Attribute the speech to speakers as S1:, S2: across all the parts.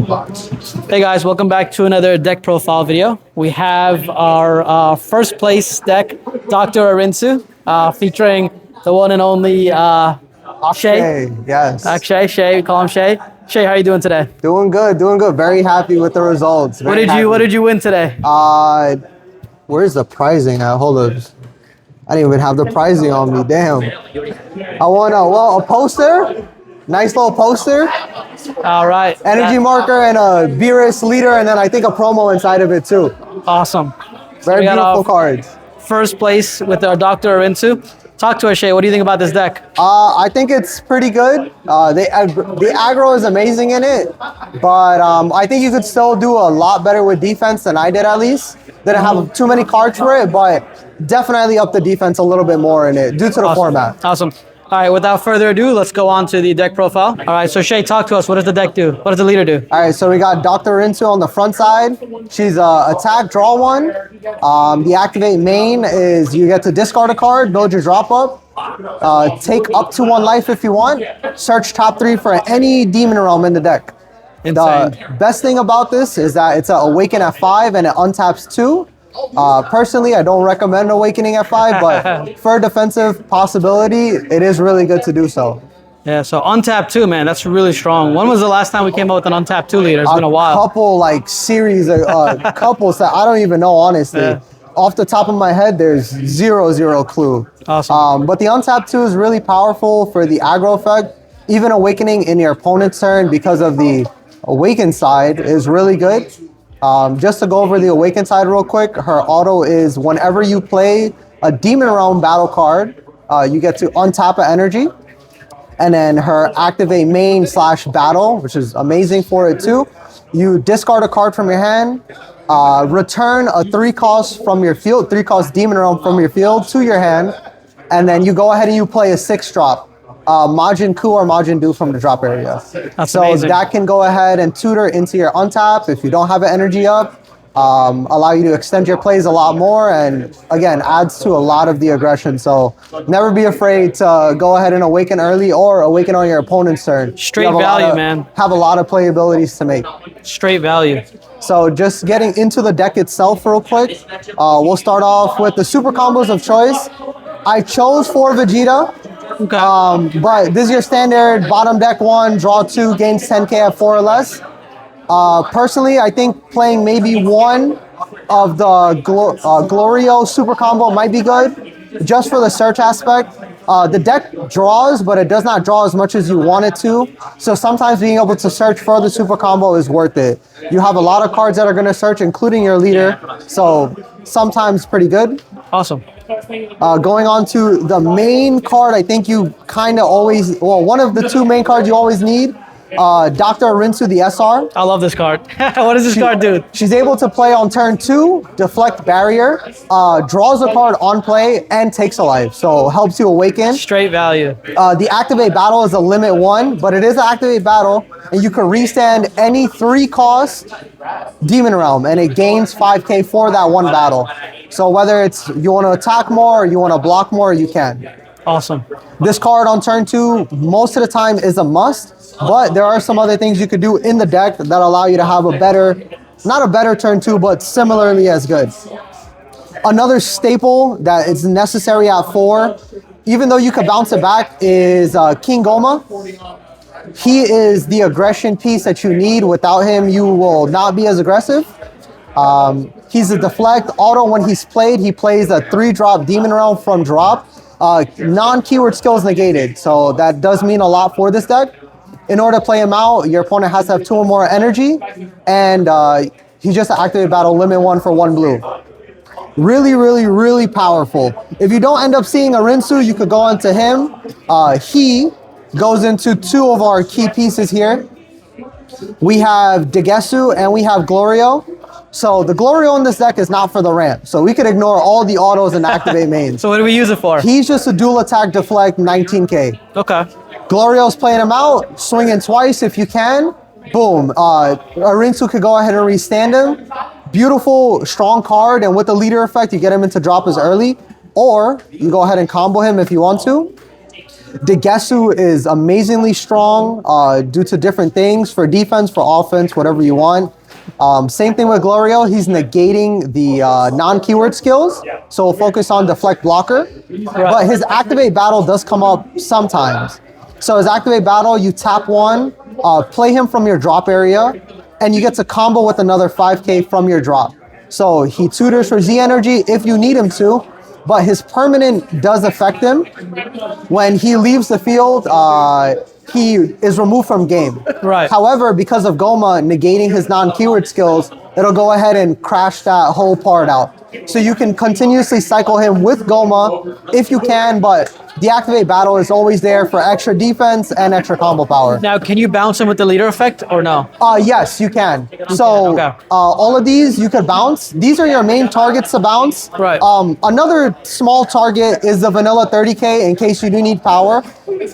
S1: Hey guys, welcome back to another deck profile video. We have our first place deck, Dr.Arinsu, featuring the one and only Shay.
S2: Yes.
S1: Shay, we call him Shay. Shay, how are you doing today?
S2: Doing good. Very happy with the results.
S1: What did you win today?
S2: Where's the pricing at? Hold up. I didn't even have the pricing on me. Damn. I won a poster. Nice little poster.
S1: All right.
S2: Energy marker and a Beerus leader, and then I think a promo inside of it too.
S1: Awesome.
S2: Very beautiful cards.
S1: First place with our Dr.Arinsu. Talk to us, Shay. What do you think about this deck?
S2: I think it's pretty good. The aggro is amazing in it, but I think you could still do a lot better with defense than I did, at least. Didn't have too many cards for it, but definitely up the defense a little bit more in it due to the format.
S1: Awesome. All right, without further ado, let's go on to the deck profile. All right, so Shay, talk to us. What does the deck do? What does the leader do?
S2: All right, so we got Dr.Arinsu on the front side. She's attack, draw one. The activate main is you get to discard a card, build your drop up, take up to 1 life if you want, search top 3 for any demon realm in the deck.
S1: Insane.
S2: The best thing about this is that it's an awaken at 5 and it untaps 2. Personally, I don't recommend awakening at 5, but for a defensive possibility, it is really good to do so.
S1: Yeah, so untap 2, man, that's really strong. When was the last time we came out with an untap 2 leader? It's been a while.
S2: Couple series, couples that I don't even know, honestly. Yeah. Off the top of my head, there's zero clue.
S1: Awesome.
S2: But the untap 2 is really powerful for the aggro effect. Even awakening in your opponent's turn because of the awaken side is really good. Just to go over the awaken side real quick, her auto is whenever you play a demon realm battle card, you get to untap an energy. And then her activate main / battle, which is amazing for it too. You discard a card from your hand, return a 3-cost from your field, 3-cost demon realm from your field to your hand, and then you go ahead and you play a 6-drop. Majin Ku or Majin Du from the drop area.
S1: That's amazing.
S2: That can go ahead and tutor into your untap if you don't have an energy up, allow you to extend your plays a lot more, and again, adds to a lot of the aggression. So never be afraid to go ahead and awaken early or awaken on your opponent's turn.
S1: Straight value, man.
S2: Have a lot of playabilities to make.
S1: Straight value.
S2: So just getting into the deck itself real quick, we'll start off with the super combos of choice. I chose 4 Vegeta.
S1: Okay.
S2: But this is your standard bottom deck 1, draw 2, gains 10k at 4 or less. Personally, I think playing maybe 1 of the Glorio super combo might be good, just for the search aspect. The deck draws, but it does not draw as much as you want it to. So sometimes being able to search for the super combo is worth it. You have a lot of cards that are going to search, including your leader. So sometimes pretty good.
S1: Awesome.
S2: Going on to the main card, I think you kind of always, one of the 2 main cards you always need, Dr.Arinsu, the SR.
S1: I love this card. What does this card do?
S2: She's able to play on turn 2, deflect barrier, draws a card on play, and takes a life. So helps you awaken.
S1: Straight value.
S2: The activate battle is a limit 1, but it is an activate battle, and you can restand any 3-cost demon realm, and it gains 5k for that 1 battle. So whether it's you want to attack more or you want to block more, you can.
S1: Awesome.
S2: This card on turn 2, most of the time is a must, but there are some other things you could do in the deck that allow you to have a better, not a better turn 2, but similarly as good. Another staple that is necessary at 4, even though you could bounce it back, is King Goma. He is the aggression piece that you need. Without him, you will not be as aggressive. He's a deflect auto. When he's played, he plays a 3-drop demon realm from drop. Non-keyword skills negated, so that does mean a lot for this deck. In order to play him out, your opponent has to have 2 or more energy, and he's just an activate battle limit 1 for 1 blue. Really powerful. If you don't end up seeing Arinsu, you could go on to him. He goes into 2 of our key pieces here. We have Degesu and we have Glorio. So the Glorio in this deck is not for the ramp. So we could ignore all the autos and activate mains.
S1: So what do we use it for?
S2: He's just a dual attack deflect 19k.
S1: Okay.
S2: Glorio's playing him out, swinging twice if you can. Boom. Arinsu could go ahead and restand him. Beautiful, strong card, and with the leader effect, you get him into droppers early. Or you go ahead and combo him if you want to. Degesu is amazingly strong due to different things, for defense, for offense, whatever you want. Same thing with Glorio. He's negating the non-keyword skills, so focus on deflect blocker. But his activate battle does come up sometimes. So his activate battle, you tap one, play him from your drop area, and you get to combo with another 5k from your drop. So he tutors for Z energy if you need him to, but his permanent does affect him. When he leaves the field, he is removed from game.
S1: Right.
S2: However, because of Goma negating his non-keyword skills, it'll go ahead and crash that whole part out. So you can continuously cycle him with Goma if you can, but the activate battle is always there for extra defense and extra combo power.
S1: Now, can you bounce him with the leader effect or no?
S2: Yes, you can. So
S1: okay.
S2: all of these you could bounce. These are your main targets to bounce.
S1: Right.
S2: Another small target is the vanilla 30k in case you do need power.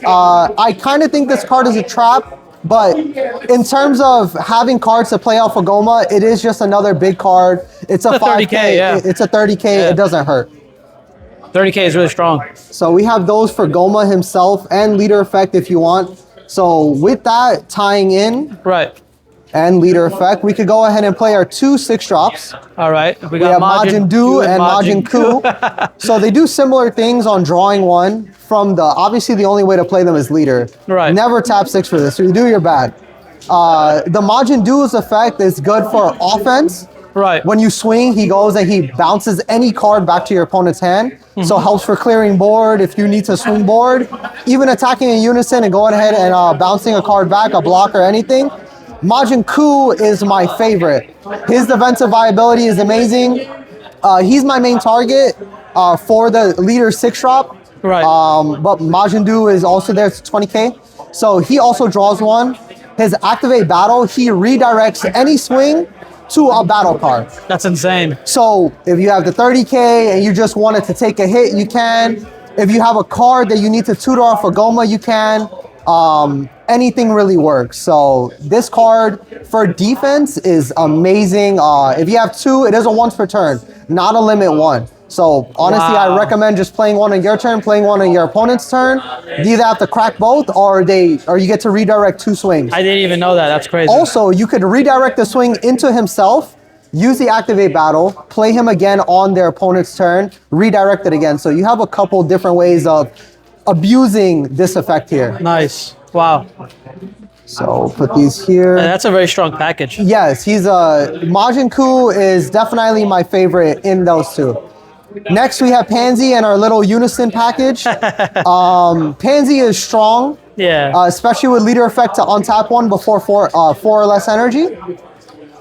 S2: I kind of think this card is a trap, but in terms of having cards to play off of Goma, it is just another big card. It's a 5k.
S1: 30K, yeah.
S2: It's a 30k.
S1: Yeah.
S2: It doesn't hurt.
S1: 30k is really strong.
S2: So we have those for Goma himself and leader effect if you want. So with that tying in
S1: Right.
S2: and leader effect, we could go ahead and play our 2 6-drops.
S1: All right.
S2: We have Majin Du and Majin Ku. So they do similar things on drawing one from the, obviously the only way to play them is leader.
S1: Right.
S2: Never tap 6 for this. If you do, you're bad. The Majin Du's effect is good for offense.
S1: Right.
S2: When you swing, he goes and he bounces any card back to your opponent's hand. So helps for clearing board if you need to swing board. Even attacking in unison and going ahead and bouncing a card back, a block or anything. Majin Ku is my favorite. His defensive viability is amazing. He's my main target for the leader 6-drop.
S1: Right.
S2: But Majin Du is also there, it's 20k. So he also draws one. His activate battle, he redirects any swing to a battle card.
S1: That's insane.
S2: So if you have the 30k and you just wanted to take a hit, you can. If you have a card that you need to tutor off for Goma, you can. Anything really works. So this card for defense is amazing. If you have 2, it is a once per turn, not a limit 1. So honestly,
S1: Wow.
S2: I recommend just playing one on your turn, playing one on your opponent's turn. You either have to crack both or you get to redirect 2 swings.
S1: I didn't even know that. That's crazy.
S2: Also, you could redirect the swing into himself, use the activate battle, play him again on their opponent's turn, redirect it again. So you have a couple different ways of abusing this effect here.
S1: Nice. Wow.
S2: So put these here.
S1: That's a very strong package.
S2: Yes, Majin Ku is definitely my favorite in those 2. Next, we have Pansy and our little unison package. Pansy is strong.
S1: Yeah.
S2: Especially with leader effect to untap one before 4 or less energy.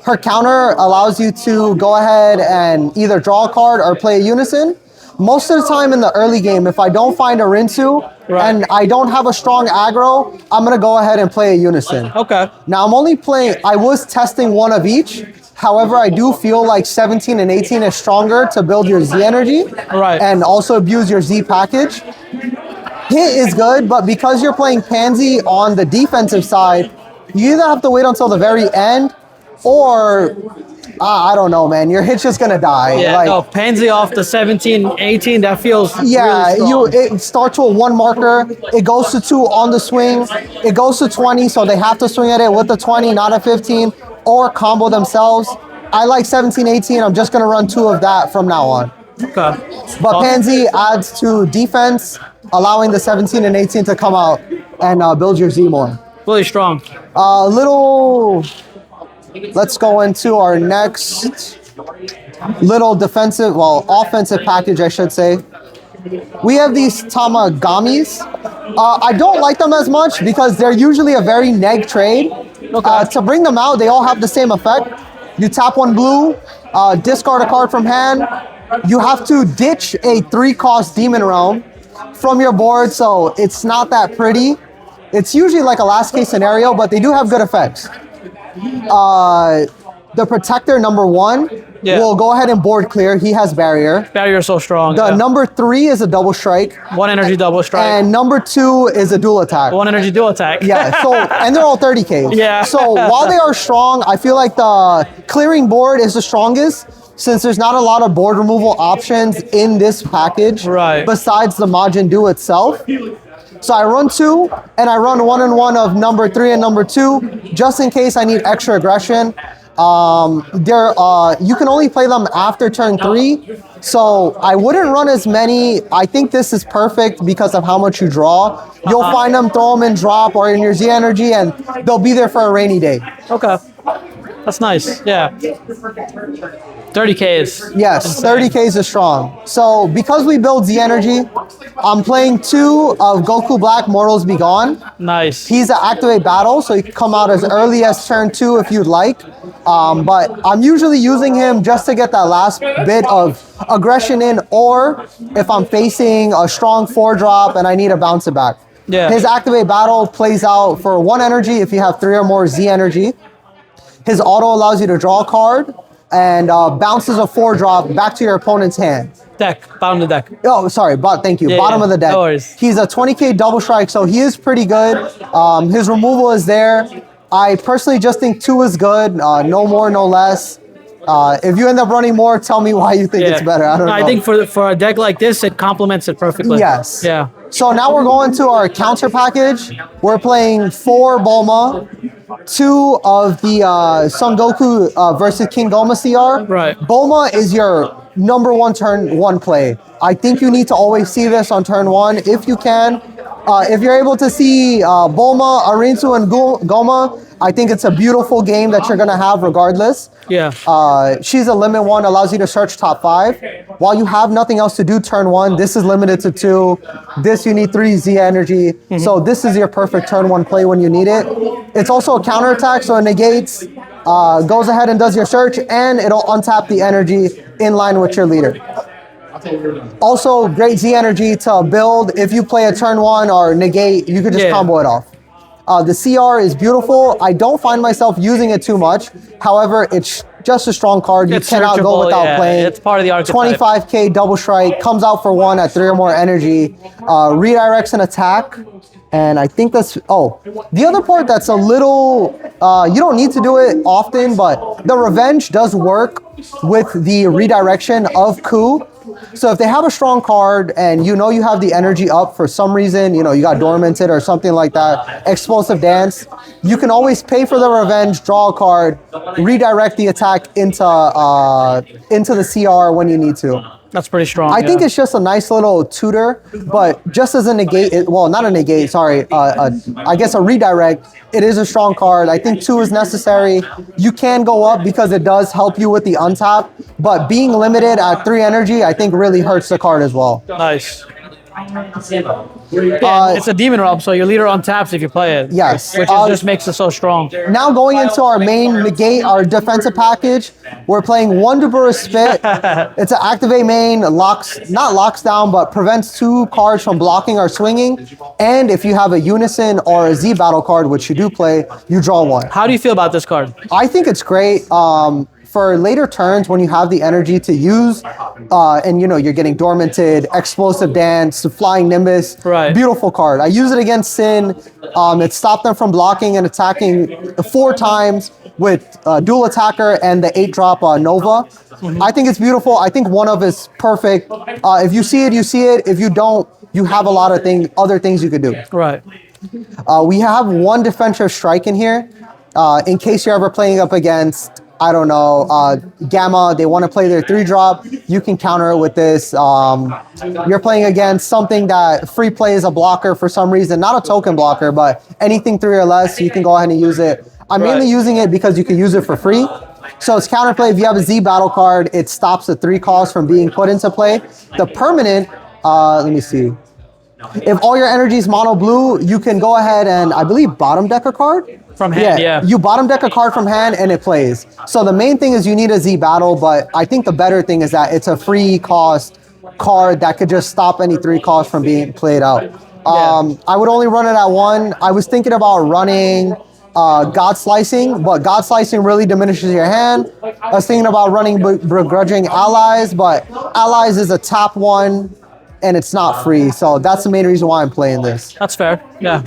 S2: Her counter allows you to go ahead and either draw a card or play a unison. Most of the time in the early game, if I don't find a Rinsu and I don't have a strong aggro, I'm gonna go ahead and play a unison.
S1: Okay.
S2: Now I'm only playing, I was testing one of each. However, I do feel like 17 and 18 is stronger to build your Z energy.
S1: Right.
S2: And also abuse your Z package. Hit is good, but because you're playing Pansy on the defensive side, you either have to wait until the very end or I don't know, man. Your hit's just gonna die.
S1: Yeah.
S2: Like,
S1: No, Pansy off the 17, 18. That feels.
S2: yeah,
S1: Really strong.
S2: it starts with 1 marker. It goes to 2 on the swing. It goes to 20, so they have to swing at it with the 20, not a 15, or combo themselves. I like 17, 18. I'm just gonna run 2 of that from now on.
S1: Okay.
S2: But Pansy adds to defense, allowing the 17 and 18 to come out and build your Z more.
S1: Really strong.
S2: Let's go into our next little offensive package, I should say. We have these Tamagamis. I don't like them as much because they're usually a very neg trade.
S1: Okay.
S2: To bring them out, they all have the same effect. You tap 1 blue, discard a card from hand. You have to ditch a 3-cost Demon Realm from your board, so it's not that pretty. It's usually like a last case scenario, but they do have good effects. The Protector number 1 will go ahead and board clear. He has barrier.
S1: Barrier so strong.
S2: The number 3 is a double strike.
S1: 1 energy double strike.
S2: And number 2 is a dual attack.
S1: 1 energy dual attack.
S2: Yeah, so, and they're all 30Ks.
S1: Yeah.
S2: So while they are strong, I feel like the clearing board is the strongest since there's not a lot of board removal options in this package.
S1: Right.
S2: Besides the Majin Du itself. So I run 2, and I run 1 and 1 of number 3 and number 2, just in case I need extra aggression. You can only play them after turn 3, so I wouldn't run as many. I think this is perfect because of how much you draw. You'll find them, throw them in drop or in your Z energy, and they'll be there for a rainy day.
S1: Okay. That's nice. Yeah. 30K is.
S2: Yes,
S1: insane.
S2: 30Ks is strong. So because we build Z energy, I'm playing 2 of Goku Black, Mortals Be Gone.
S1: Nice.
S2: He's an activate battle, so he can come out as early as turn 2 if you'd like. But I'm usually using him just to get that last bit of aggression in, or if I'm facing a strong 4-drop and I need to bounce it back.
S1: Yeah.
S2: His activate battle plays out for 1 energy if you have 3 or more Z energy. His auto allows you to draw a card and bounces a 4-drop back to your opponent's hand.
S1: Deck. Bottom of the deck.
S2: Oh, sorry, thank you.
S1: Yeah,
S2: Bottom
S1: yeah.
S2: of the deck.
S1: No worries.
S2: He's a 20K double strike, so he is pretty good. His removal is there. I personally just think 2 is good. No more, no less. If you end up running more, tell me why you think it's better. I don't know.
S1: I think for a deck like this, it complements it perfectly.
S2: Yes.
S1: Yeah.
S2: So now we're going to our counter package. We're playing 4 Bulma, 2 of the Son Goku versus King Goma CR.
S1: Right.
S2: Bulma is your number 1 turn 1 play. I think you need to always see this on turn 1 if you can. If you're able to see Bulma, Arinsu, and Goma, I think it's a beautiful game that you're going to have regardless.
S1: Yeah.
S2: She's a limit 1, allows you to search top 5. While you have nothing else to do turn 1, this is limited to 2. This you need 3 Z energy. So this is your perfect turn 1 play when you need it. It's also a counterattack, so it negates, goes ahead and does your search, and it'll untap the energy in line with your leader. Also, great Z energy to build. If you play a turn 1 or negate, you could just combo it off. The CR is beautiful. I don't find myself using it too much. However, it's just a strong card. You cannot go without playing.
S1: It's part of the archetype.
S2: 25K double strike, comes out for 1 at 3 or more energy, redirects an attack. And I think that's, the other part that's a little, you don't need to do it often, but the revenge does work with the redirection of Ku. So if they have a strong card and you know you have the energy up for some reason, you know, you got dormanted or something like that, explosive dance, you can always pay for the revenge, draw a card, redirect the attack into the CR when you need to.
S1: That's pretty strong.
S2: I think it's just a nice little tutor, but just as a negate, well, not a negate, sorry, I guess a redirect, it is a strong card. I think 2 is necessary. You can go up because it does help you with the untap, but being limited at 3 energy, I think really hurts the card as well.
S1: Nice. Yeah, it's a demon realm, so your leader untaps if you play it.
S2: Yes.
S1: Which just makes it so strong.
S2: Now going into our main negate, our defensive package, we're playing 1 Dubura Spit. It's an activate main, not locks down, but prevents 2 cards from blocking or swinging. And if you have a Unison or a Z battle card, which you do play, you draw 1.
S1: How do you feel about this card?
S2: I think it's great. For later turns when you have the energy to use, and you know, you're getting dormanted, explosive dance, flying nimbus,
S1: right.
S2: Beautiful card. I use it against Sin. It stopped them from blocking and attacking 4 times with dual attacker and the 8-drop Nova. I think it's beautiful. I think 1 of is perfect. If you see it, you see it. If you don't, you have a lot of other things you could do.
S1: Right.
S2: We have 1 defensive strike in here, in case you're ever playing up against, I don't know, Gamma, they want to play their 3-drop, you can counter it with this. You're playing against something that free play is a blocker for some reason, not a token blocker, but anything 3 or less, you can go ahead and use it. I'm mainly using it because you can use it for free. So it's counterplay. If you have a Z battle card, it stops the 3 costs from being put into play. The permanent, let me see. If all your energy is mono blue, you can go ahead and, I believe, bottom deck a card?
S1: From hand, yeah.
S2: You bottom deck a card from hand and it plays. So the main thing is you need a Z battle, but I think the better thing is that it's a free cost card that could just stop any 3 costs from being played out. I would only run it at 1. I was thinking about running God Slicing, but God Slicing really diminishes your hand. I was thinking about running Begrudging Allies, but Allies is a top 1 and it's not free. So that's the main reason why I'm playing this.
S1: That's fair, yeah.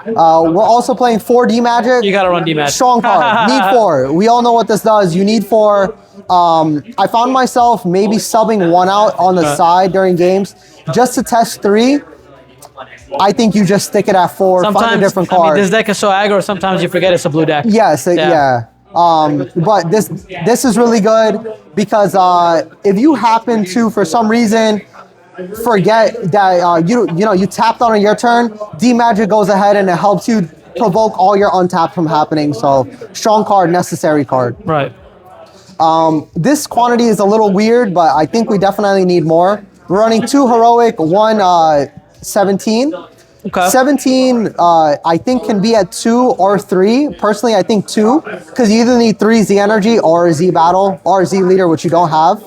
S2: We're also playing 4 D-Magic.
S1: You gotta run D-Magic.
S2: Strong card. Need 4. We all know what this does. You need 4. I found myself maybe subbing 1 out on the side during games just to test 3. I think you just stick it at 4, find a different card.
S1: I mean, this deck is so aggro, sometimes you forget it's a blue deck.
S2: Yes, yeah. But this is really good because if you happen to, for some reason, forget that you tapped on your turn, D-Magic goes ahead and it helps you provoke all your untap from happening. So strong card, necessary card.
S1: Right.
S2: This quantity is a little weird, but I think we definitely need more. We're running 2 heroic, 1 17.
S1: Okay.
S2: 17, I think can be at 2 or 3. Personally, I think 2, because you either need 3 Z Energy or Z Battle or Z Leader, which you don't have.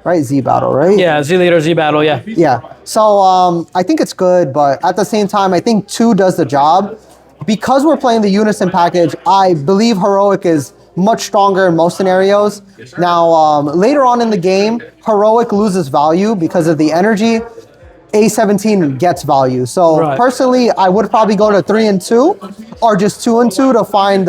S2: Right, Z Battle, right?
S1: Yeah, Z Leader, Z Battle, yeah.
S2: Yeah, so I think it's good, but at the same time, I think 2 does the job. Because we're playing the Unison package, I believe Heroic is much stronger in most scenarios. Now, later on in the game, Heroic loses value because of the energy. A17 gets value. So personally, I would probably go to 3 and 2 or just 2 and 2 to find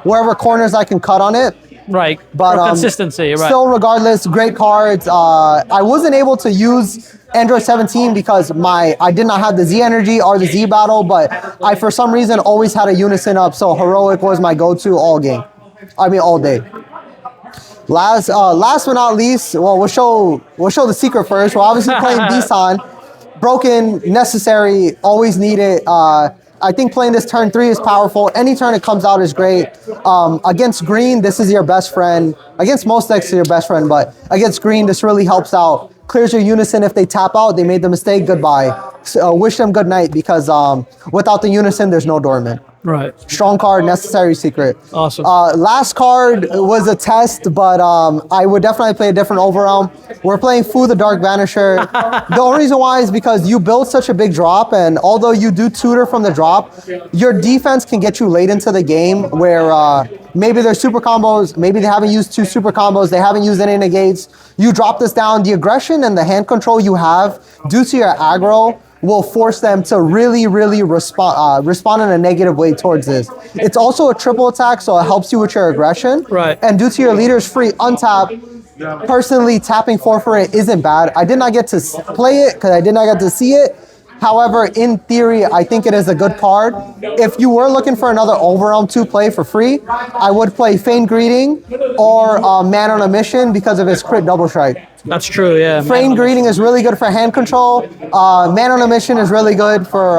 S2: wherever corners I can cut on it.
S1: Right,
S2: but
S1: for consistency, right.
S2: Still, regardless, great cards. I wasn't able to use Android 17 because I did not have the Z Energy or the Z Battle, but I, for some reason, always had a Unison up, so Heroic was my go-to all game. I mean, all day. Last but not least, well, we'll show the secret first. We're obviously playing Bisan. Broken, necessary, always need it. I think playing this turn 3 is powerful. Any turn it comes out is great. Against green, this is your best friend. Against most decks, it's your best friend, but against green, this really helps out. Clears your Unison. If they tap out, they made the mistake, goodbye. So, wish them good night because without the Unison, there's no Dormant.
S1: Right.
S2: Strong card, necessary secret.
S1: Awesome.
S2: Last card was a test, but I would definitely play a different overrealm. We're playing Fu the Dark Vanisher. The only reason why is because you build such a big drop, and although you do tutor from the drop, your defense can get you late into the game where maybe there's super combos, maybe they haven't used 2 super combos, they haven't used any negates. You drop this down, the aggression and the hand control you have due to your aggro will force them to really respond in a negative way towards this. It's also a triple attack, so it helps you with your aggression.
S1: Right.
S2: And due to your leader's free untap, personally tapping 4 for it isn't bad. I did not get to play it because I did not get to see it. However, in theory, I think it is a good card. If you were looking for another overrealm to play for free, I would play Feigned Greeting or Man on a Mission because of his crit double strike.
S1: That's true, yeah.
S2: Feigned Greeting is really good for hand control. Man on a Mission is really good for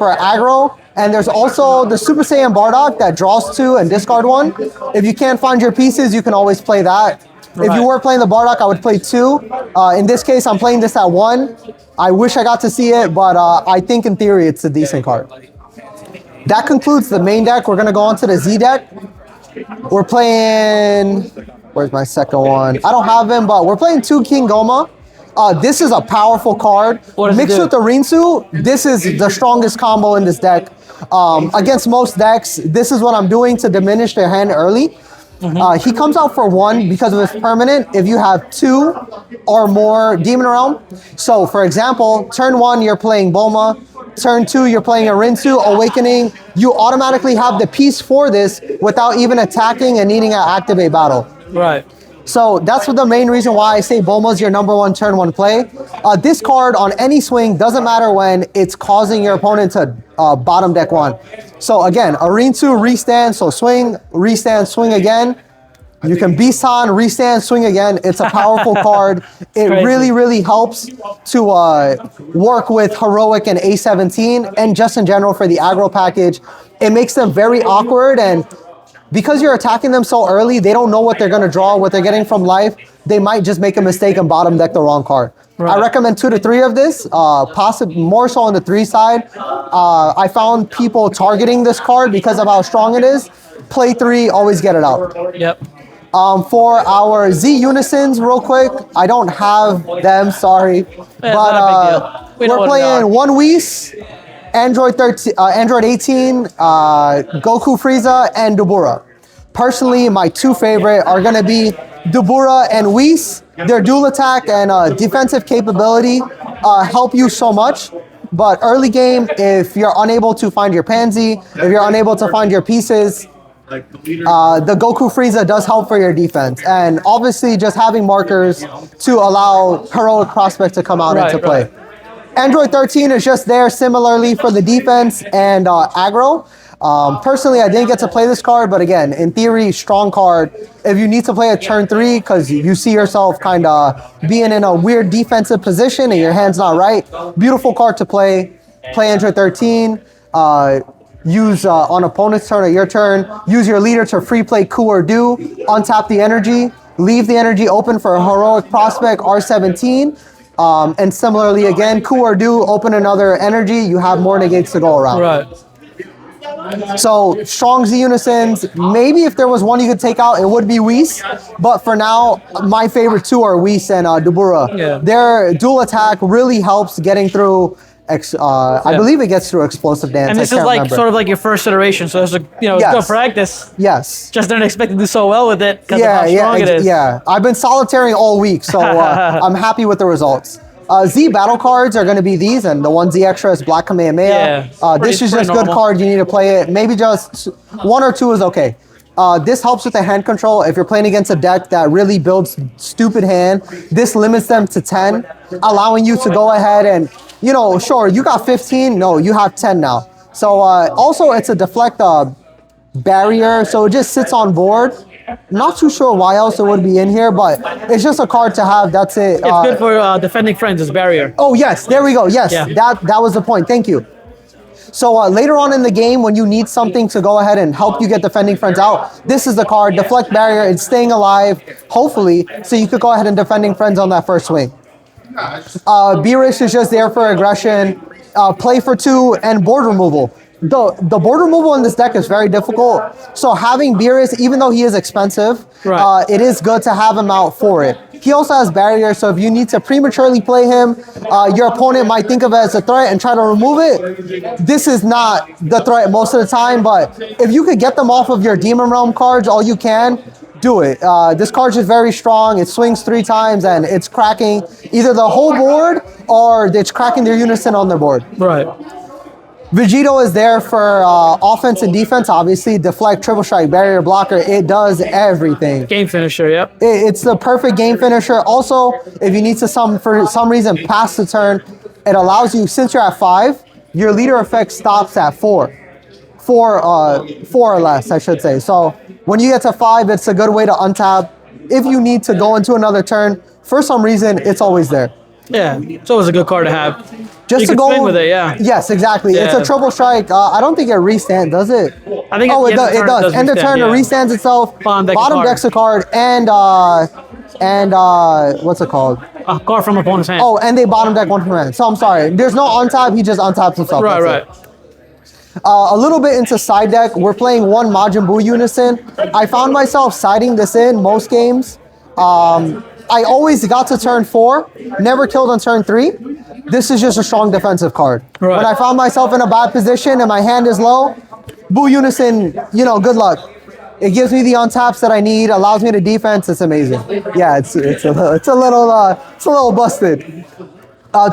S2: aggro. And there's also the Super Saiyan Bardock that draws 2 and discard 1. If you can't find your pieces, you can always play that. Right. If you were playing the Bardock, I would play 2. In this case, I'm playing this at 1. I wish I got to see it, but I think in theory it's a decent card. That concludes the main deck. We're going to go on to the Z deck. We're playing... Where's my second one? I don't have him, but we're playing 2 King Goma. This is a powerful card. Mixed with Arinsu, this is the strongest combo in this deck. Against most decks, this is what I'm doing to diminish their hand early. He comes out for 1 because of his permanent if you have 2 or more Demon Realm. So, for example, turn 1, you're playing Bulma. Turn 2, you're playing Arinsu, Awakening. You automatically have the piece for this without even attacking and needing to activate battle.
S1: Right.
S2: So that's the main reason why I say Bulma's your number 1 turn 1 play. This card on any swing, doesn't matter when, it's causing your opponent to bottom deck 1. So again, Arinsu, restand, so swing, restand, swing again. You can Bisan, restand, swing again. It's a powerful card. It really helps to work with Heroic and A17 and just in general for the aggro package. It makes them very awkward, and because you're attacking them so early, they don't know what they're going to draw, what they're getting from life. They might just make a mistake and bottom deck the wrong card. Right. I recommend 2 to 3 of this, possibly more so on the 3 side. I found people targeting this card because of how strong it is. Play 3, always get it out.
S1: Yep.
S2: For our Z Unisons, real quick, I don't have them, sorry.
S1: Yeah,
S2: but we're playing 1 Whis, Android 13, Android 18, Goku Frieza, and Dabura. Personally, my 2 favorite are going to be Dabura and Whis. Their dual attack and defensive capability help you so much. But early game, if you're unable to find your Pansy, if you're unable to find your pieces, the Goku Frieza does help for your defense. And obviously, just having markers to allow Heroic Prospect to come out into play. Android 13 is just there similarly for the defense and aggro. Personally, I didn't get to play this card, but again, in theory, strong card. If you need to play a turn 3 because you see yourself kind of being in a weird defensive position and your hand's not right, beautiful card to play. Play Android 13. Use on opponent's turn or your turn. Use your leader to free play coup or do. Untap the energy. Leave the energy open for a heroic prospect R17. And similarly, again, coup or do, open another energy. You have more negates to go around.
S1: Right.
S2: So strong Z unisons. Maybe if there was one you could take out, it would be Whis. But for now, my favorite two are Whis and Dubura.
S1: Yeah.
S2: Their dual attack really helps getting through. I believe it gets through explosive dance.
S1: And this is like sort of like your first iteration, so it's it's good practice.
S2: Yes.
S1: Just didn't expect to do so well with it because of how strong it is.
S2: Yeah. I've been solitaring all week, so I'm happy with the results. Z battle cards are going to be these, and the one Z extra is Black Kamehameha. This is just good card. You need to play it. Maybe just 1 or 2 is okay. This helps with the hand control. If you're playing against a deck that really builds stupid hand, this limits them to 10, allowing you to go ahead and, sure, you got 15. No, you have 10 now. So also it's a deflect barrier, so it just sits on board. Not too sure why else it would be in here, but it's just a card to have. That's it.
S1: It's good for defending friends as barrier.
S2: Oh, yes. There we go. Yes, that was the point. Thank you. So later on in the game, when you need something to go ahead and help you get defending friends out, this is the card. Deflect barrier. It's staying alive, hopefully, so you could go ahead and defending friends on that first swing. Beerish is just there for aggression, play for 2, and board removal. The board removal in this deck is very difficult. So having Beerus, even though he is expensive, it is good to have him out for it. He also has barrier, so if you need to prematurely play him, your opponent might think of it as a threat and try to remove it. This is not the threat most of the time, but if you could get them off of your Demon Realm cards, all you can, do it. This card is very strong. It swings 3 times and it's cracking either the whole board or it's cracking their unison on their board.
S1: Right.
S2: Vegito is there for offense and defense, obviously. Deflect, triple strike, barrier, blocker. It does everything.
S1: Game finisher, yep.
S2: It's the perfect game finisher. Also, if you need to, for some reason, pass the turn, it allows you, since you're at 5, your leader effect stops at 4. 4 or less, I should say. So when you get to 5, it's a good way to untap. If you need to go into another turn, for some reason, it's always there.
S1: Yeah, it's always a good card to have.
S2: Just
S1: you
S2: to
S1: can
S2: go
S1: swing with it, yeah.
S2: Yes, exactly.
S1: Yeah.
S2: It's a triple strike. I don't think it restands, does it?
S1: I think
S2: it does. End of turn, it restands itself. Bottom decks a card, and what's it called?
S1: A card from opponent's hand.
S2: Oh, and they bottom deck one from hand. So I'm sorry. There's no untap. He just untaps himself.
S1: Right.
S2: A little bit into side deck. We're playing one Majin Buu unison. I found myself siding this in most games. I always got to turn 4, never killed on turn 3. This is just a strong defensive card.
S1: Right.
S2: When I found myself in a bad position and my hand is low, Buu Unison, good luck. It gives me the untaps that I need, allows me to defense. It's amazing. Yeah, it's a little busted.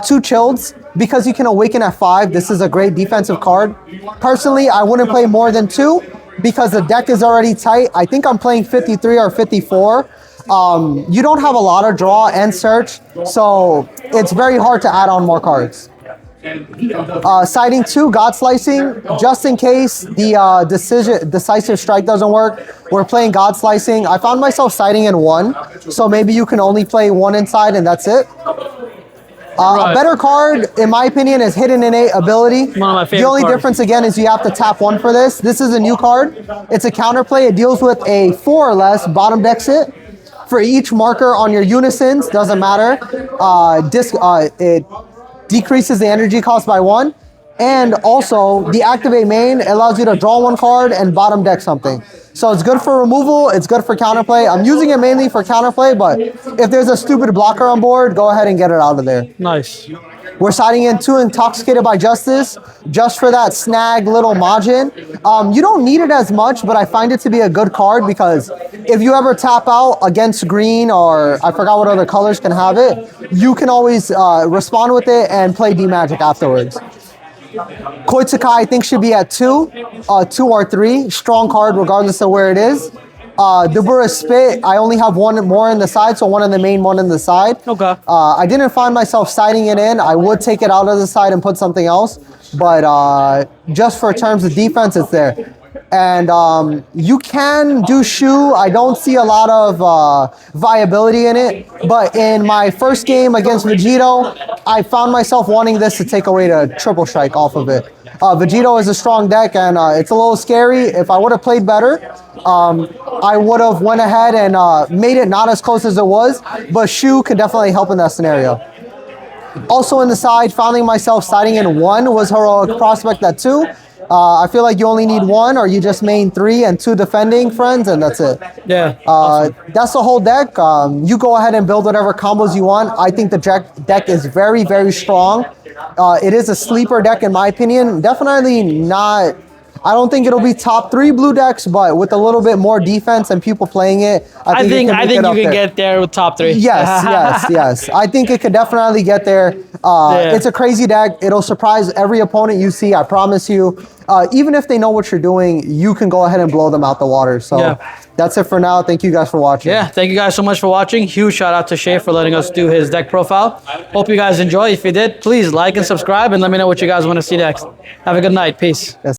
S2: 2 Childs, because you can awaken at 5. This is a great defensive card. Personally, I wouldn't play more than 2 because the deck is already tight. I think I'm playing 53 or 54. You don't have a lot of draw and search, so it's very hard to add on more cards. Siding 2, God Slicing, just in case the decisive strike doesn't work. We're playing God Slicing. I found myself siding in 1, so maybe you can only play 1 inside and that's it. A better card, in my opinion, is Hidden Innate Ability.
S1: One of my favorite
S2: The only
S1: cards.
S2: difference, again, is you have to tap 1 for this. This is a new card. It's a counterplay. It deals with a 4 or less bottom deck hit. For each marker on your unisons, doesn't matter. It decreases the energy cost by 1. And also, the activate main allows you to draw 1 card and bottom deck something. So it's good for removal, it's good for counterplay. I'm using it mainly for counterplay, but if there's a stupid blocker on board, go ahead and get it out of there.
S1: Nice.
S2: We're siding in 2 Intoxicated by Justice, just for that snag little Majin. You don't need it as much, but I find it to be a good card because if you ever tap out against green, or I forgot what other colors can have it, you can always respond with it and play D-Magic afterwards. Koitsukai, I think, should be at 2 or 3. Strong card regardless of where it is. Dubura Spit, I only have one more in the side, so one in the main, one in the side.
S1: Okay.
S2: I didn't find myself siding it in. I would take it out of the side and put something else, but just for terms of defense, it's there. And you can do Shoe. I don't see a lot of viability in it, but in my first game against Vegito, I found myself wanting this to take away the triple strike off of it. Vegito is a strong deck, and it's a little scary. If I would have played better, I would have went ahead and made it not as close as it was, but Shoe could definitely help in that scenario. Also in the side, finding myself siding in 1 was Heroic Prospect at 2. I feel like you only need 1, or you just main 3 and 2 defending friends, and that's it.
S1: Yeah.
S2: That's the whole deck. You go ahead and build whatever combos you want. I think the deck is very, very strong. It is a sleeper deck in my opinion. Definitely not. I don't think it'll be top 3 blue decks, but with a little bit more defense and people playing it, I think
S1: you can get there with top 3.
S2: Yes. I think it could definitely get there. It's a crazy deck. It'll surprise every opponent you see. I promise you. Even if they know what you're doing, you can go ahead and blow them out the water. So that's it for now. Thank you guys for watching.
S1: Yeah, thank you guys so much for watching. Huge shout out to Shay for letting us do his deck profile. Hope you guys enjoy. If you did, please like and subscribe and let me know what you guys want to see next. Have a good night. Peace.
S2: Yes.